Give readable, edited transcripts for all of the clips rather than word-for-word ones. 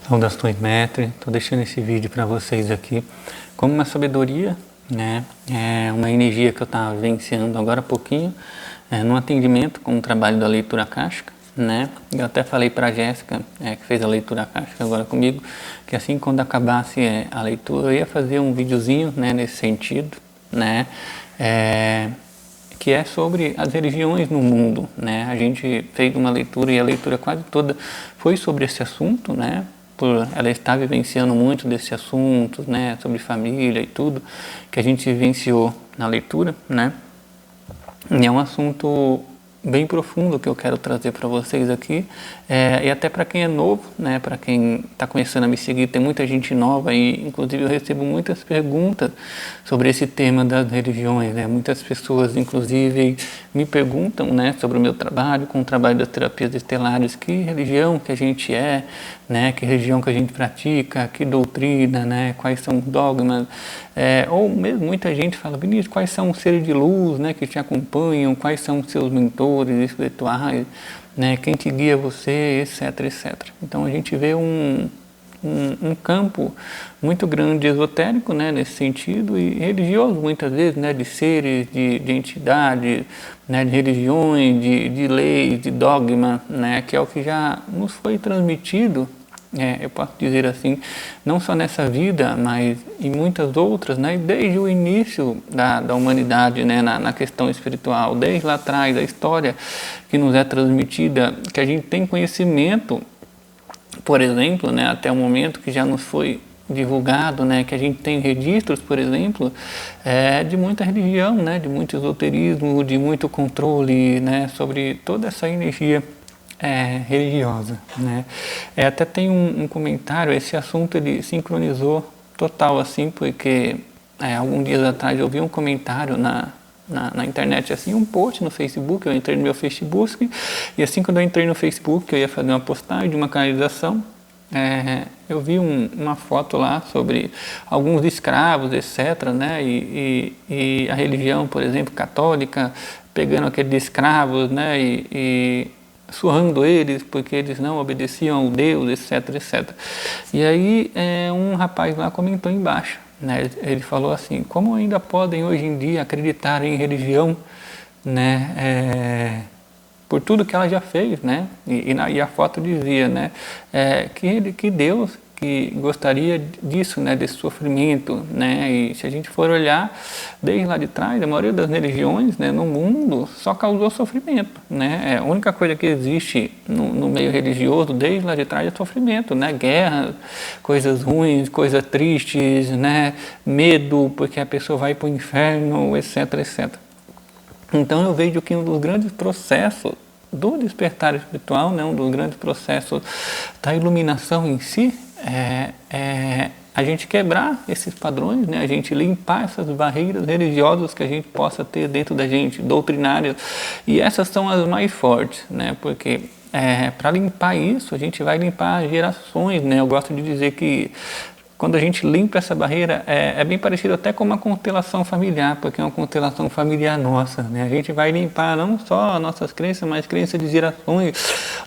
Saudações, mestre. Estou deixando esse vídeo para vocês aqui como uma sabedoria, né? É uma energia que eu estava vivenciando agora há pouquinho, no atendimento com o trabalho da leitura akáshica, né? Eu até falei para a Jéssica, que fez a leitura akáshica agora comigo, que assim quando acabasse a leitura eu ia fazer um videozinho, né, nesse sentido, né? Que é sobre as religiões no mundo, né? A gente fez uma leitura e a leitura quase toda foi sobre esse assunto, né? Por ela estar vivenciando muito desse assunto, né? Sobre família e tudo que a gente vivenciou na leitura, né? E é um assunto bem profundo que eu quero trazer para vocês aqui, e até para quem é novo, né, para quem está começando a me seguir, tem muita gente nova e inclusive eu recebo muitas perguntas sobre esse tema das religiões, né, muitas pessoas inclusive me perguntam, né, sobre o meu trabalho, com o trabalho das terapias estelares, que religião que a gente né, que religião que a gente pratica, que doutrina, né, quais são os dogmas, ou mesmo muita gente fala, Vinícius, quais são os seres de luz, né, que te acompanham, quais são os seus mentores espirituais, né, quem te guia você, etc, etc. Então a gente vê um campo muito grande esotérico, né, nesse sentido, e religioso muitas vezes, né, de seres, de entidades, né, de religiões, de leis, de dogma, né, que é o que já nos foi transmitido, eu posso dizer assim, não só nessa vida, mas em muitas outras, né, desde o início da humanidade, né, na questão espiritual, desde lá atrás, a história que nos é transmitida, que a gente tem conhecimento, por exemplo, né, até o momento que já nos foi divulgado, né, que a gente tem registros, por exemplo, de muita religião, né, de muito esoterismo, de muito controle, né, sobre toda essa energia religiosa, né. Até tem um comentário, esse assunto ele sincronizou total, assim, porque alguns dias atrás eu vi um comentário na internet, assim, um post no Facebook, eu entrei no meu Facebook, e assim quando eu entrei no Facebook, eu ia fazer uma postagem de uma canalização, eu vi uma foto lá sobre alguns escravos, etc, né, e a religião, por exemplo, católica, pegando aqueles escravos, né, e surrando eles porque eles não obedeciam ao Deus, etc, etc. E aí um rapaz lá comentou embaixo, né, ele falou assim, como ainda podem hoje em dia acreditar em religião, né, por tudo que ela já fez, né, e a foto dizia, né, que Deus que gostaria disso, né, desse sofrimento, né, e se a gente for olhar desde lá de trás, a maioria das religiões, né, no mundo só causou sofrimento, né, a única coisa que existe no meio religioso desde lá de trás é sofrimento, né, guerra, coisas ruins, coisas tristes, né, medo porque a pessoa vai para o inferno, etc, etc. Então eu vejo que um dos grandes processos do despertar espiritual, né, um dos grandes processos da iluminação em si, a gente quebrar esses padrões, né, a gente limpar essas barreiras religiosas que a gente possa ter dentro da gente, doutrinárias, e essas são as mais fortes, né, porque para limpar isso, a gente vai limpar gerações, né, eu gosto de dizer que quando a gente limpa essa barreira, é bem parecido até com uma constelação familiar, porque é uma constelação familiar nossa, né? A gente vai limpar não só nossas crenças, mas crenças de gerações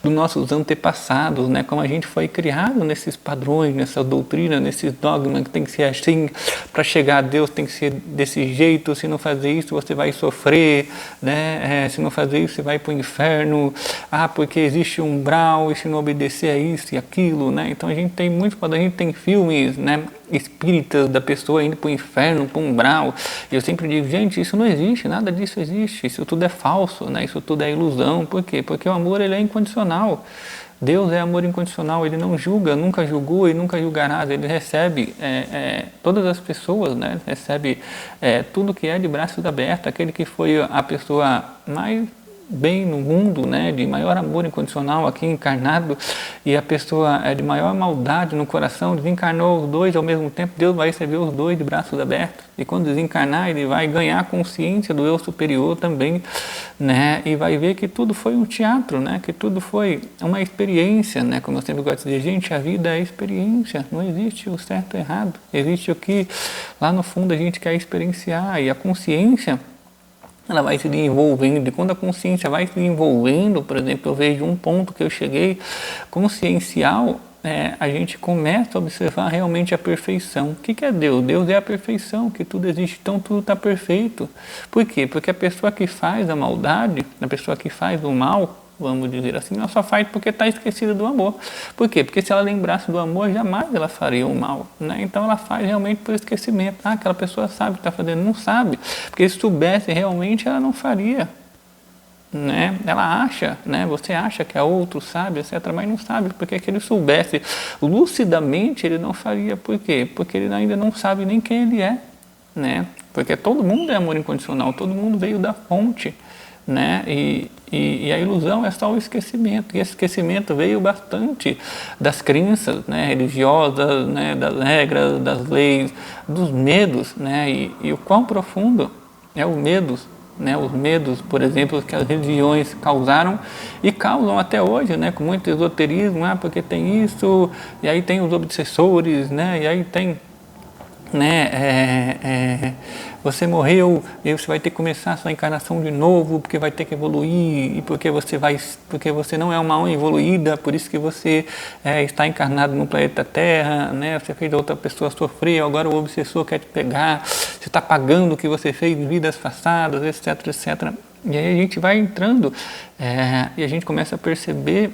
dos nossos antepassados, né? Como a gente foi criado nesses padrões, nessa doutrina, nesses dogmas que tem que ser assim, para chegar a Deus tem que ser desse jeito, se não fazer isso você vai sofrer, né? Se não fazer isso você vai para o inferno, porque existe um umbral e se não obedecer a isso e aquilo, né? Então a gente tem muito, quando a gente tem filmes, né, espíritas da pessoa indo para o inferno, para o umbral, e eu sempre digo, gente, isso não existe, nada disso existe, isso tudo é falso, né, isso tudo é ilusão. Por quê? Porque o amor ele é incondicional, Deus é amor incondicional, ele não julga, nunca julgou e nunca julgará, ele recebe todas as pessoas, né, recebe tudo que é de braços abertos, aquele que foi a pessoa mais bem no mundo, né, de maior amor incondicional aqui encarnado, e a pessoa de maior maldade no coração, desencarnou os dois ao mesmo tempo, Deus vai receber os dois de braços abertos, e quando desencarnar ele vai ganhar consciência do eu superior também, né, e vai ver que tudo foi um teatro, né, que tudo foi uma experiência, né, como eu sempre gosto de dizer, gente, a vida é experiência, não existe o certo e o errado, existe o que lá no fundo a gente quer experienciar, e a consciência ela vai se desenvolvendo, e quando a consciência vai se desenvolvendo, por exemplo, eu vejo um ponto que eu cheguei consciencial, a gente começa a observar realmente a perfeição. O que é Deus? Deus é a perfeição, que tudo existe, então tudo está perfeito. Por quê? Porque a pessoa que faz a maldade, a pessoa que faz o mal, vamos dizer assim, ela só faz porque está esquecida do amor. Por quê? Porque se ela lembrasse do amor, jamais ela faria o mal, né? Então ela faz realmente por esquecimento. Aquela pessoa sabe o que está fazendo, não sabe. Porque se soubesse realmente, ela não faria. Né? Ela acha, né? Você acha que é outro sabe, etc., mas não sabe, porque se ele soubesse lucidamente, ele não faria. Por quê? Porque ele ainda não sabe nem quem ele é, né? Porque todo mundo é amor incondicional, todo mundo veio da fonte, né? E a ilusão é só o esquecimento, e esse esquecimento veio bastante das crenças, né, religiosas, né, das regras, das leis, dos medos, né? E o quão profundo é o medo, né, os medos, por exemplo, que as religiões causaram e causam até hoje, né, com muito esoterismo, porque tem isso, e aí tem os obsessores, né, e aí tem, né, você morreu e você vai ter que começar a sua encarnação de novo, porque vai ter que evoluir, e porque você não é uma alma evoluída, por isso que você está encarnado no planeta Terra, né? Você fez outra pessoa sofrer, agora o obsessor quer te pegar, você está pagando o que você fez em vidas passadas, etc, etc. E aí a gente vai entrando e a gente começa a perceber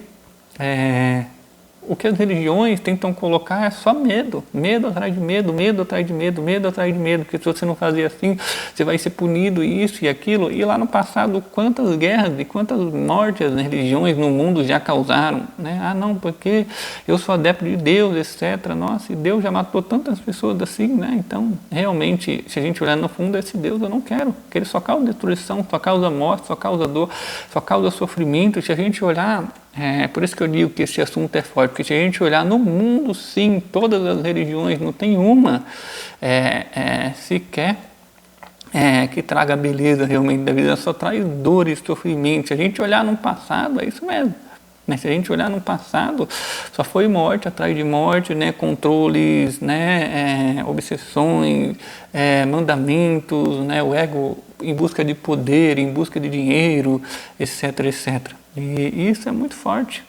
o que as religiões tentam colocar é só medo, medo atrás de medo, medo atrás de medo, medo atrás de medo, porque se você não fazer assim, você vai ser punido, isso e aquilo. E lá no passado, quantas guerras e quantas mortes as religiões no mundo já causaram, né? Não, porque eu sou adepto de Deus, etc. Nossa, e Deus já matou tantas pessoas assim, né? Então, realmente, se a gente olhar no fundo, esse Deus eu não quero, porque ele só causa destruição, só causa morte, só causa dor, só causa sofrimento. Se a gente olhar, por isso que eu digo que esse assunto é forte, porque se a gente olhar no mundo, sim, todas as religiões, não tem uma sequer que traga beleza realmente da vida, só traz dor e sofrimento. Se a gente olhar no passado, é isso mesmo. Né? Se a gente olhar no passado, só foi morte atrás de morte, né? Controles, né? Obsessões, mandamentos, né? O ego em busca de poder, em busca de dinheiro, etc, etc. E isso é muito forte,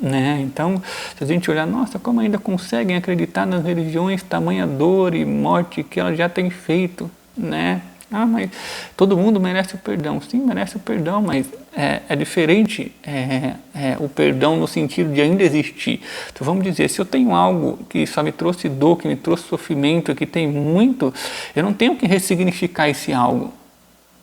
né? Então, se a gente olhar, nossa, como ainda conseguem acreditar nas religiões, tamanha dor e morte que elas já têm feito, né? Mas todo mundo merece o perdão. Sim, merece o perdão, mas é diferente o perdão no sentido de ainda existir. Então vamos dizer, se eu tenho algo que só me trouxe dor, que me trouxe sofrimento, que tem muito, eu não tenho que ressignificar esse algo.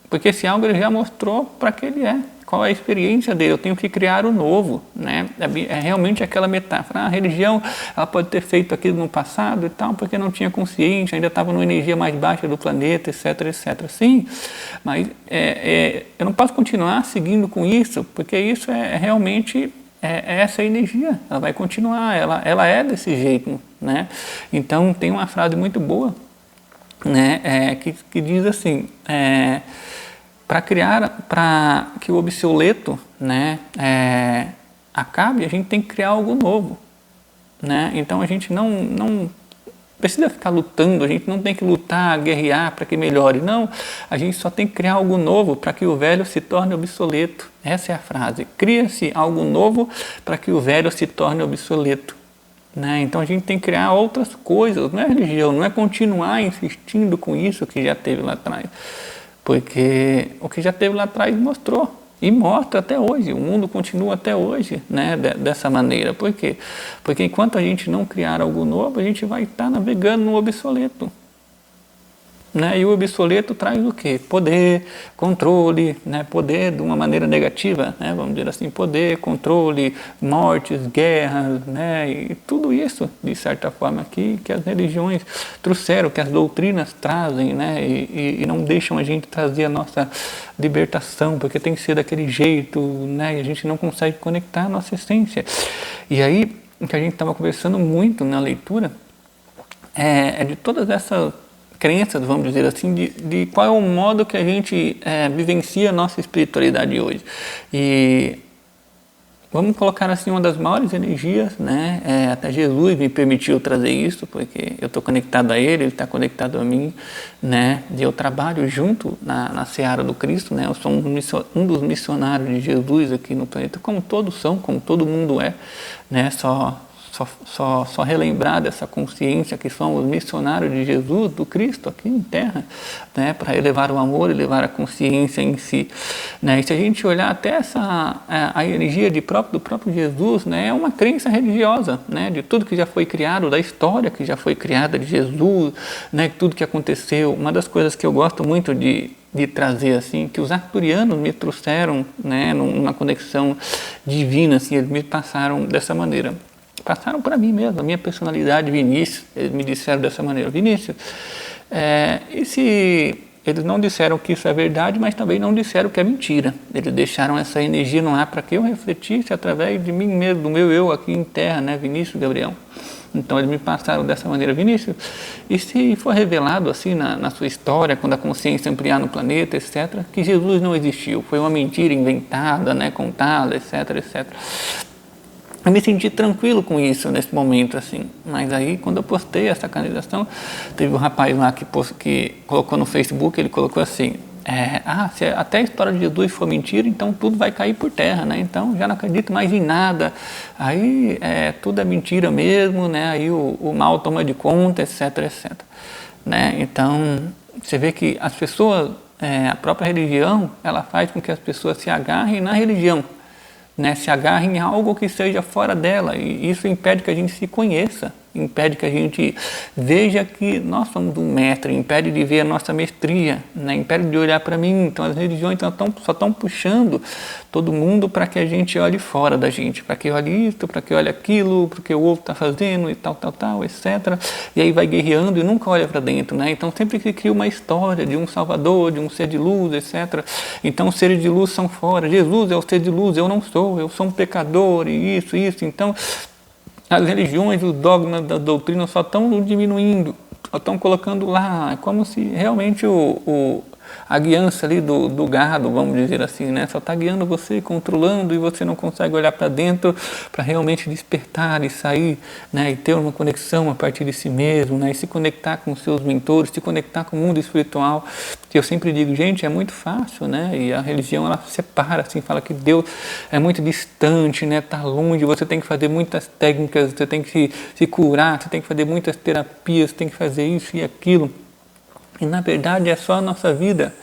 Porque esse algo ele já mostrou para que ele é. Qual é a experiência dele? Eu tenho que criar o novo, né? É realmente aquela metáfora. A religião ela pode ter feito aquilo no passado e tal, porque não tinha consciência, ainda estava numa energia mais baixa do planeta, etc, etc. Sim, mas eu não posso continuar seguindo com isso, porque isso realmente essa energia. Ela vai continuar, ela é desse jeito, né? Então tem uma frase muito boa, né? Que diz assim, para que o obsoleto, né, acabe, a gente tem que criar algo novo, né? Então a gente não precisa ficar lutando, a gente não tem que lutar, guerrear para que melhore, não. A gente só tem que criar algo novo para que o velho se torne obsoleto. Essa é a frase. Cria-se algo novo para que o velho se torne obsoleto. Né? Então a gente tem que criar outras coisas, não é religião, não é continuar insistindo com isso que já teve lá atrás. Porque o que já teve lá atrás mostrou e mostra até hoje, o mundo continua até hoje, né, dessa maneira. Por quê? Porque enquanto a gente não criar algo novo, a gente vai estar navegando no obsoleto. Né? E o obsoleto traz o quê? Poder, controle, né? Poder de uma maneira negativa, né? Vamos dizer assim, poder, controle, mortes, guerras, né? E tudo isso, de certa forma, que as religiões trouxeram, que as doutrinas trazem, né? E não deixam a gente trazer a nossa libertação, porque tem que ser daquele jeito, né? E a gente não consegue conectar a nossa essência. E aí, o que a gente estava conversando muito na leitura é de todas essas crenças, vamos dizer assim, de qual é o modo que a gente vivencia a nossa espiritualidade hoje. E vamos colocar assim uma das maiores energias, né? Até Jesus me permitiu trazer isso, porque eu estou conectado a Ele está conectado a mim, né? E eu trabalho junto na seara do Cristo, né? Eu sou um dos missionários de Jesus aqui no planeta, como todos são, como todo mundo é, né? só relembrar dessa consciência que somos missionários de Jesus, do Cristo aqui em terra, né, para elevar o amor, elevar a consciência em si, né? E se a gente olhar até a energia do próprio Jesus, né, é uma crença religiosa, né, de tudo que já foi criado, da história que já foi criada de Jesus, né, tudo que aconteceu. Uma das coisas que eu gosto muito de trazer, assim, que os arturianos me trouxeram, né, numa conexão divina, assim, eles me passaram dessa maneira. Passaram para mim mesmo, a minha personalidade, Vinícius, eles me disseram dessa maneira: Vinícius, eles não disseram que isso é verdade, mas também não disseram que é mentira. Eles deixaram essa energia no ar para que eu refletisse através de mim mesmo, do meu eu aqui em terra, né, Vinícius Gabriel. Então eles me passaram dessa maneira: Vinícius, e se for revelado assim na sua história, quando a consciência ampliar no planeta, etc., que Jesus não existiu, foi uma mentira inventada, né, contada, etc., etc. Eu me senti tranquilo com isso nesse momento, assim. Mas aí, quando eu postei essa canalização, teve um rapaz lá que colocou no Facebook, ele colocou assim: se até a história de Jesus for mentira, então tudo vai cair por terra, né? Então já não acredito mais em nada. Aí tudo é mentira mesmo, né? Aí o mal toma de conta, etc, etc. Né? Então você vê que as pessoas, a própria religião, ela faz com que as pessoas se agarrem na religião, né, se agarrem em algo que seja fora dela, e isso impede que a gente se conheça, impede que a gente veja que nós somos um mestre, impede de ver a nossa mestria, né, impede de olhar para mim. Então as religiões só estão puxando todo mundo para que a gente olhe fora da gente, para que olhe isso, para que olhe aquilo, porque o outro está fazendo e tal, etc. E aí vai guerreando e nunca olha para dentro, né? Então sempre que cria uma história de um salvador, de um ser de luz, etc. Então os seres de luz são fora, Jesus é o ser de luz, eu não sou, eu sou um pecador e isso. Então as religiões, os dogmas da doutrina só estão diminuindo, só estão colocando lá, é como se realmente a guiança ali do gado, vamos dizer assim, né? Só está guiando você, controlando, e você não consegue olhar para dentro para realmente despertar e sair, né? E ter uma conexão a partir de si mesmo, né? E se conectar com os seus mentores, se conectar com o mundo espiritual. Que eu sempre digo, gente, é muito fácil, né? E a religião, ela separa, assim, fala que Deus é muito distante, né? Está longe, você tem que fazer muitas técnicas, você tem que se curar, você tem que fazer muitas terapias, você tem que fazer isso e aquilo. E na verdade é só a nossa vida,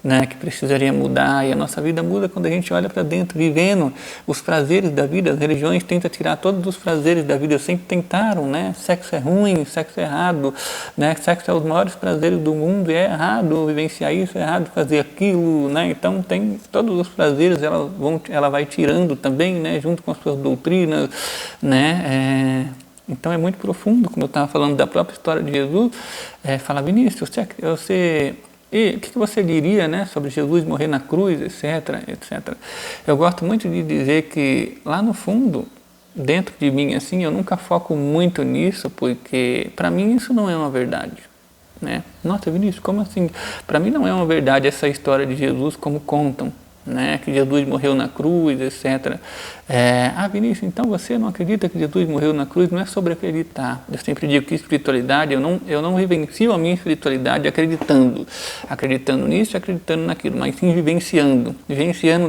né, que precisaria mudar, e a nossa vida muda quando a gente olha para dentro, vivendo os prazeres da vida. As religiões tentam tirar todos os prazeres da vida, sempre tentaram, né? Sexo é ruim, sexo é errado, né? Sexo é os maiores prazeres do mundo, e é errado vivenciar isso, é errado fazer aquilo, né? Então tem todos os prazeres, ela vai tirando também, né, junto com as suas doutrinas, né? Então é muito profundo, como eu estava falando da própria história de Jesus. Fala: Vinícius, e o que você diria, né, sobre Jesus morrer na cruz, etc, etc. Eu gosto muito de dizer que lá no fundo, dentro de mim, assim, eu nunca foco muito nisso, porque para mim isso não é uma verdade, né? Nossa, Vinícius, como assim? Para mim não é uma verdade essa história de Jesus como contam, né, que Jesus morreu na cruz, etc. Vinícius, então você não acredita que Jesus morreu na cruz? Não é sobre acreditar. Eu sempre digo que espiritualidade, eu não vivencio a minha espiritualidade acreditando nisso, acreditando naquilo, mas sim vivenciando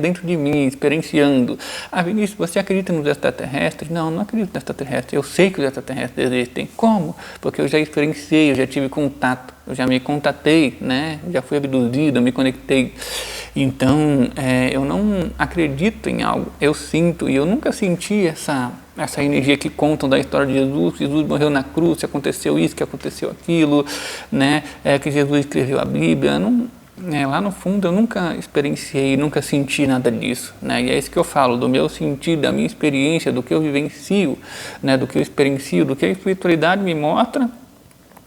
dentro de mim, experienciando. Vinícius, você acredita nos extraterrestres? Não, não acredito nos extraterrestres. Eu sei que os extraterrestres existem. Como? Porque eu já experienciei, eu já tive contato, eu já me contatei, né? Já fui abduzido, eu me conectei. Então, eu não acredito em algo, eu sinto, e eu nunca senti essa energia que contam da história de Jesus. Jesus morreu na cruz, que aconteceu isso, que aconteceu aquilo, né? Que Jesus escreveu a Bíblia. Lá no fundo eu nunca experienciei, nunca senti nada disso, né? E é isso que eu falo, do meu sentir, da minha experiência, do que eu vivencio, né? Do que eu experiencio, do que a espiritualidade me mostra,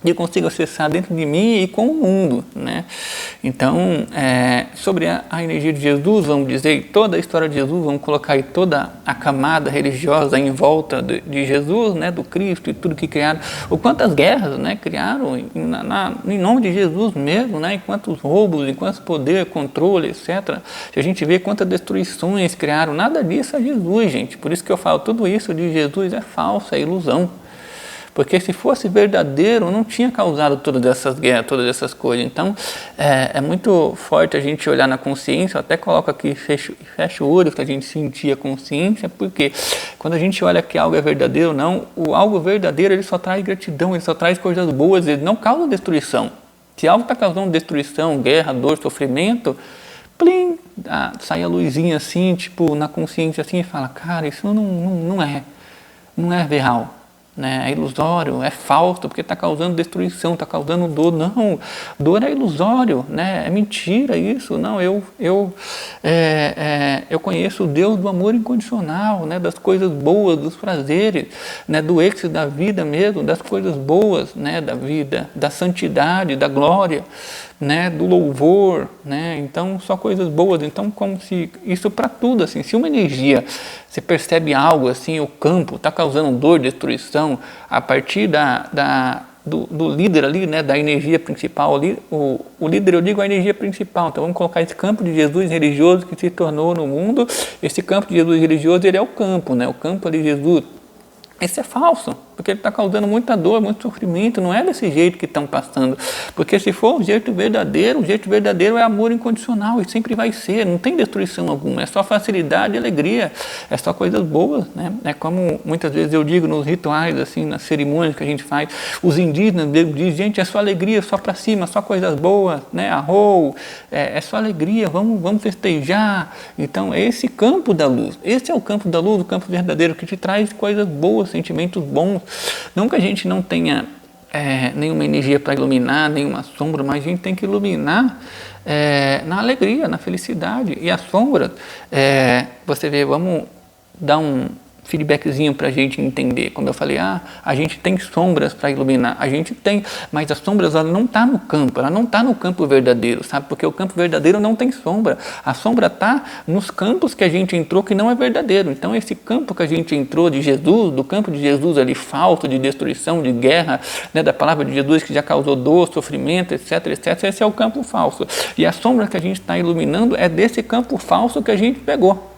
e eu consigo acessar dentro de mim e com o mundo, né? Então, sobre a energia de Jesus, vamos dizer, toda a história de Jesus, vamos colocar aí toda a camada religiosa em volta de Jesus, né, do Cristo, e tudo que criaram, ou quantas guerras, né, criaram em nome de Jesus mesmo, né, e quantos roubos, e quantos poder, controle, etc. Se a gente vê quantas destruições criaram, nada disso é Jesus, gente. Por isso que eu falo, tudo isso de Jesus é falso, é ilusão. porque se fosse verdadeiro, não tinha causado todas essas guerras, todas essas coisas. Então, é muito forte a gente olhar na consciência, eu até coloco aqui, fecha o olho, que a gente sentir a consciência, porque quando a gente olha que algo é verdadeiro ou não, o algo verdadeiro, ele só traz gratidão, ele só traz coisas boas, ele não causa destruição. Se algo está causando destruição, guerra, dor, sofrimento, plim, sai a luzinha assim, tipo, na consciência assim, e fala, cara, isso não é real, né? É ilusório, é falso, porque está causando destruição, está causando dor. Não, dor é ilusório, né? É mentira isso. Não, eu conheço o Deus do amor incondicional, né? Das coisas boas, dos prazeres, né? Do êxito da vida mesmo, das coisas boas, né? Da vida, da santidade, da glória, né, do louvor, né, então só coisas boas. Então, como se isso para tudo, assim, se uma energia, você percebe algo assim, o campo está causando dor, destruição, a partir do líder ali, né, da energia principal ali, o líder, eu digo a energia principal. Então vamos colocar esse campo de Jesus religioso que se tornou no mundo, esse campo de Jesus religioso, ele é o campo, né, o campo ali de Jesus. Esse é falso, porque ele está causando muita dor, muito sofrimento, não é desse jeito que estão passando. Porque se for o jeito verdadeiro é amor incondicional, e sempre vai ser, não tem destruição alguma, é só facilidade e alegria, é só coisas boas, né? É como muitas vezes eu digo nos rituais, assim, nas cerimônias que a gente faz, os indígenas dizem, gente, é só alegria, só para cima, só coisas boas, né? Arroz, é só alegria, vamos festejar. Então, é esse campo da luz, esse é o campo da luz, o campo verdadeiro, que te traz coisas boas, sentimentos bons. Não que a gente não tenha nenhuma energia para iluminar, nenhuma sombra, mas a gente tem que iluminar na alegria, na felicidade. E a sombra, você vê, vamos dar um feedbackzinho para a gente entender. Como eu falei, a gente tem sombras para iluminar, a gente tem, mas as sombras, ela não está no campo, ela não está no campo verdadeiro, sabe? Porque o campo verdadeiro não tem sombra, a sombra está nos campos que a gente entrou que não é verdadeiro. Então esse campo que a gente entrou de Jesus, do campo de Jesus ali, falso, de destruição, de guerra, né, da palavra de Jesus que já causou dor, sofrimento, etc, etc, esse é o campo falso. E a sombra que a gente está iluminando é desse campo falso que a gente pegou.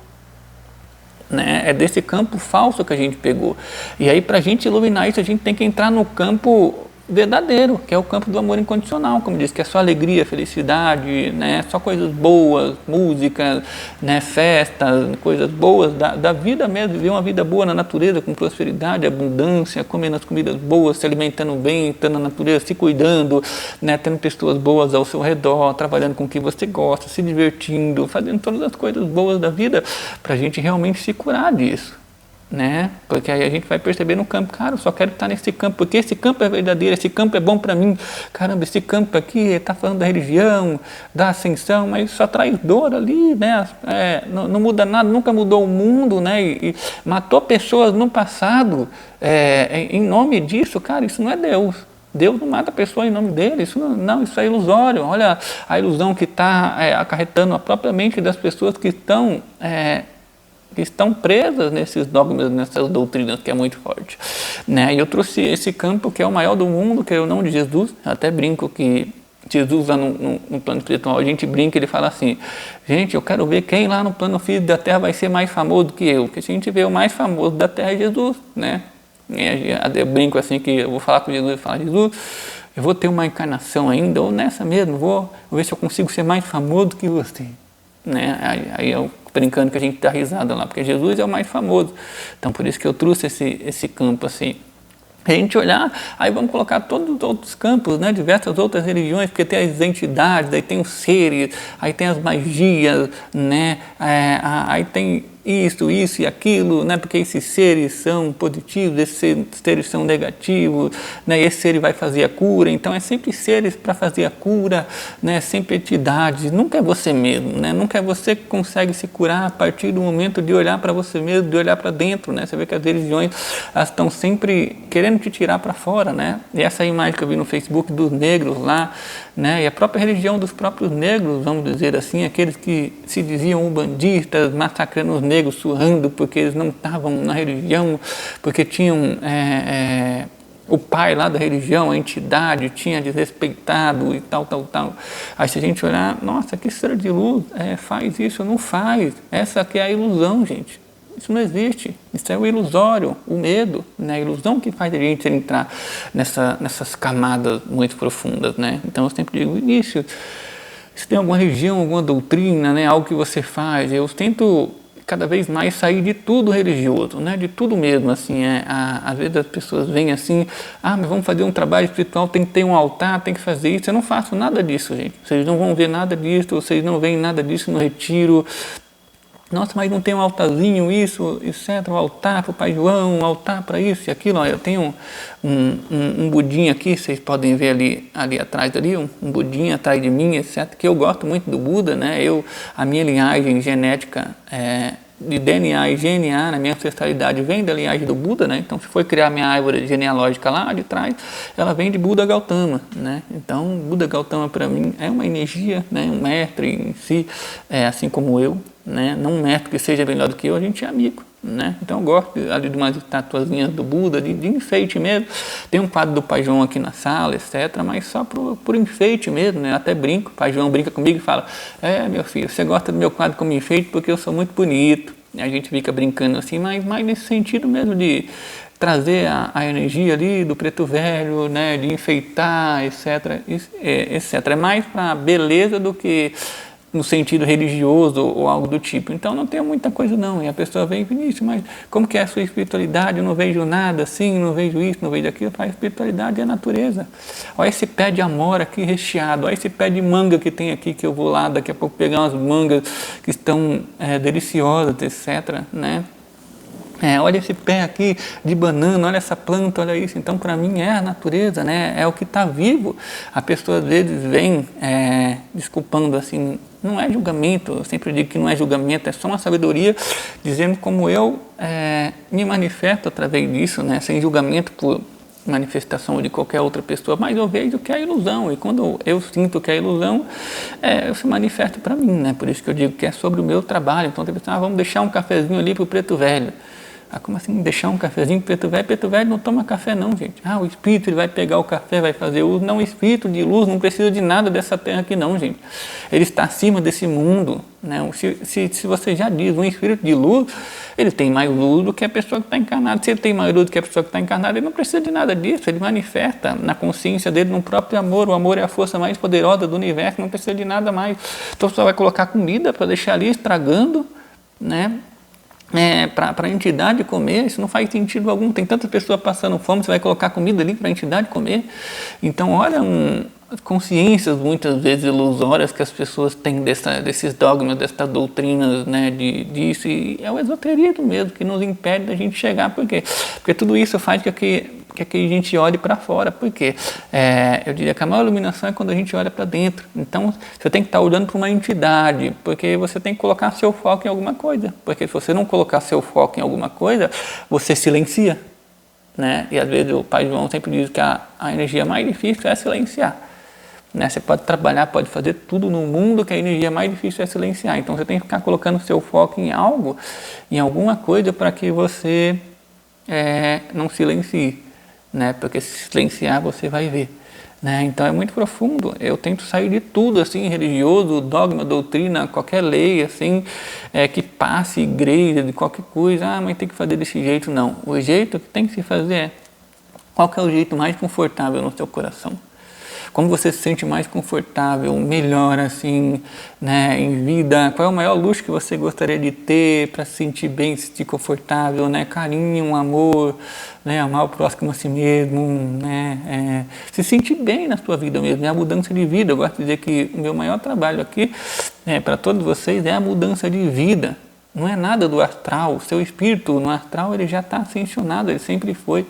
Né? É desse campo falso que a gente pegou. E aí, para a gente iluminar isso, a gente tem que entrar no campo verdadeiro, que é o campo do amor incondicional, como diz, que é só alegria, felicidade, né? Só coisas boas, música, né? Festas, coisas boas da vida mesmo, viver uma vida boa na natureza, com prosperidade, abundância, comendo as comidas boas, se alimentando bem, estando na natureza, se cuidando, né? Tendo pessoas boas ao seu redor, trabalhando com o que você gosta, se divertindo, fazendo todas as coisas boas da vida, para a gente realmente se curar disso. Né? Porque aí a gente vai perceber no campo, cara, eu só quero estar nesse campo, porque esse campo é verdadeiro, esse campo é bom para mim. Caramba, esse campo aqui está falando da religião, da ascensão, mas só traz dor ali, né? Não muda nada, nunca mudou o mundo, né? E matou pessoas no passado em nome disso, cara, isso não é Deus. Deus não mata a pessoa em nome dele, isso é ilusório. Olha a ilusão que está acarretando a própria mente das pessoas que estão presas nesses dogmas, nessas doutrinas, que é muito forte, né? E eu trouxe esse campo que é o maior do mundo, que é o nome de Jesus. Eu até brinco que Jesus lá no plano espiritual, a gente brinca, ele fala assim, gente, eu quero ver quem lá no plano físico da Terra vai ser mais famoso do que eu, porque se a gente vê o mais famoso da Terra é Jesus, né? Eu brinco assim que eu vou falar com Jesus e falar, Jesus, eu vou ter uma encarnação ainda, ou nessa mesmo, vou ver se eu consigo ser mais famoso do que você. Né? Aí eu brincando que a gente dá risada lá, porque Jesus é o mais famoso. Então por isso que eu trouxe esse campo assim. A gente olhar, aí vamos colocar todos os outros campos, né? Diversas outras religiões, porque tem as entidades, aí tem os seres, aí tem as magias, né? Aí tem isso e aquilo, né? Porque esses seres são positivos, esses seres são negativos, né? Esse ser vai fazer a cura, então é sempre seres para fazer a cura, né? Sempre entidades, nunca é você mesmo, né? Nunca é você que consegue se curar a partir do momento de olhar para você mesmo, de olhar para dentro, né? Você vê que as religiões, elas estão sempre querendo te tirar para fora, né? E essa imagem que eu vi no Facebook dos negros lá, né? E a própria religião dos próprios negros, vamos dizer assim, aqueles que se diziam ubandistas, massacrando os negros, surrando porque eles não estavam na religião, porque tinham o pai lá da religião, a entidade, tinha desrespeitado e tal. Aí se a gente olhar, nossa, que ser de luz faz isso, não faz. Essa aqui é a ilusão, gente. Isso não existe. Isso é o ilusório, o medo, né? A ilusão que faz a gente entrar nessas camadas muito profundas, né? Então eu sempre digo, Vinícius, se tem alguma religião, alguma doutrina, né? Algo que você faz, eu tento cada vez mais sair de tudo religioso, né? De tudo mesmo, assim, às vezes as pessoas vêm assim, mas vamos fazer um trabalho espiritual, tem que ter um altar, tem que fazer isso. Eu não faço nada disso, gente. Vocês não vão ver nada disso, vocês não veem nada disso no retiro. Nossa, mas não tem um altarzinho, isso, etc. Um altar para o Pai João, um altar para isso e aquilo. Ó, eu tenho um budinho aqui, vocês podem ver ali atrás, um budinho atrás de mim, etc. Que eu gosto muito do Buda, né? A minha linhagem genética de DNA e GNA na minha ancestralidade vem da linhagem do Buda, né? Então, se for criar minha árvore genealógica lá de trás, ela vem de Buda Gautama, né? Então, Buda Gautama para mim é uma energia, né? Um mestre em si, assim como eu, né? Não um mestre que seja melhor do que eu, a gente é amigo, né? Então eu gosto ali de umas estatuazinhas do Buda, de enfeite mesmo. Tem um quadro do Pai João aqui na sala, etc., mas só por enfeite mesmo, né? Eu até brinco, o Pai João brinca comigo e fala, meu filho, você gosta do meu quadro como enfeite porque eu sou muito bonito. E a gente fica brincando assim, mas mais nesse sentido mesmo de trazer a energia ali do preto velho, né? De enfeitar, etc., etc. É mais para beleza do que no sentido religioso ou algo do tipo. Então não tem muita coisa não. E a pessoa vem, Vinícius, mas como que é a sua espiritualidade? Eu não vejo nada assim, não vejo isso, não vejo aquilo. A espiritualidade é a natureza. Olha esse pé de amora aqui recheado, olha esse pé de manga que tem aqui, que eu vou lá daqui a pouco pegar umas mangas que estão deliciosas, etc., né? Olha esse pé aqui de banana, olha essa planta, olha isso. Então, para mim, é a natureza, né? É o que está vivo. A pessoa, às vezes, vem desculpando, assim, não é julgamento. Eu sempre digo que não é julgamento, é só uma sabedoria, dizendo como eu me manifesto através disso, né? Sem julgamento por manifestação de qualquer outra pessoa, mas eu vejo que é ilusão, e quando eu sinto que é ilusão, se manifesta para mim, né? Por isso que eu digo que é sobre o meu trabalho. Então, tem pessoa, vamos deixar um cafezinho ali para o preto velho. Como assim deixar um cafezinho para preto velho? Preto velho não toma café não, gente. O espírito ele vai pegar o café, vai fazer uso. Não, o espírito de luz não precisa de nada dessa terra aqui não, gente. Ele está acima desse mundo, né? Se você já diz, um espírito de luz, ele tem mais luz do que a pessoa que está encarnada. Se ele tem mais luz do que a pessoa que está encarnada, ele não precisa de nada disso. Ele manifesta na consciência dele, no próprio amor. O amor é a força mais poderosa do universo, não precisa de nada mais. Então você vai colocar comida para deixar ali estragando, né? Para a entidade comer, isso não faz sentido algum. Tem tanta pessoa passando fome, você vai colocar comida ali para a entidade comer. Então, olha, consciências muitas vezes ilusórias que as pessoas têm desses dogmas, dessas doutrinas, né, disso, e é o esoterismo mesmo que nos impede da gente chegar. Por quê? Porque tudo isso faz com que a gente olhe para fora. Por quê? Eu diria que a maior iluminação é quando a gente olha para dentro. Então, você tem que estar olhando para uma entidade, porque você tem que colocar seu foco em alguma coisa. Porque se você não colocar seu foco em alguma coisa, você silencia, né? E às vezes o Pai João sempre diz que a energia mais difícil é silenciar. Né? Você pode trabalhar, pode fazer tudo no mundo, que a energia mais difícil é silenciar. Então, você tem que ficar colocando seu foco em algo, em alguma coisa, para que você não silencie. Né? Porque se silenciar você vai ver, né? Então é muito profundo. Eu tento sair de tudo assim, religioso, dogma, doutrina, qualquer lei assim, que passe, igreja, de qualquer coisa, mas tem que fazer desse jeito. Não, o jeito que tem que se fazer qual que é o jeito mais confortável no seu coração. Como você se sente mais confortável, melhor assim, né, em vida? Qual é o maior luxo que você gostaria de ter para se sentir bem, se sentir confortável, né? Carinho, amor, né? Amar o próximo a si mesmo, né? Se sentir bem na sua vida mesmo, é a mudança de vida. Eu gosto de dizer que o meu maior trabalho aqui, para todos vocês, é a mudança de vida. Não é nada do astral. O seu espírito no astral ele já está ascensionado, ele sempre foi.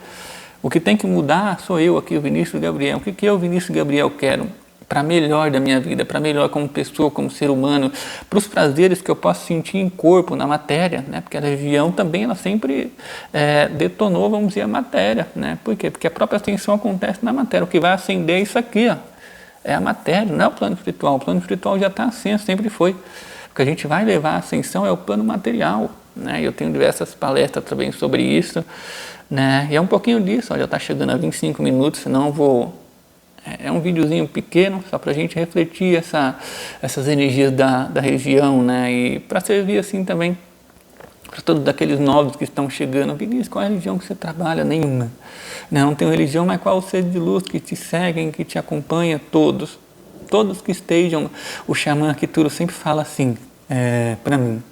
O que tem que mudar sou eu aqui, o Vinícius Gabriel. O que eu, Vinícius Gabriel, quero para melhor da minha vida, para melhor como pessoa, como ser humano, para os prazeres que eu posso sentir em corpo, na matéria, né? Porque a religião também ela sempre detonou, vamos dizer, a matéria, né? Por quê? Porque a própria ascensão acontece na matéria. O que vai acender é isso aqui, ó. É a matéria, não é o plano espiritual. O plano espiritual já está ascenso, sempre foi. O que a gente vai levar à ascensão é o plano material, né? Eu tenho diversas palestras também sobre isso, né? E é um pouquinho disso, ó, já está chegando a 25 minutos, senão eu vou... É um videozinho pequeno, só para a gente refletir essas energias da região, né? E para servir assim também para todos aqueles novos que estão chegando. Vinícius, qual é a religião que você trabalha? Nenhuma. Não tenho religião, mas qual o ser de luz que te seguem, que te acompanha? Todos. Todos que estejam. O xamã Arquituro sempre fala assim para mim.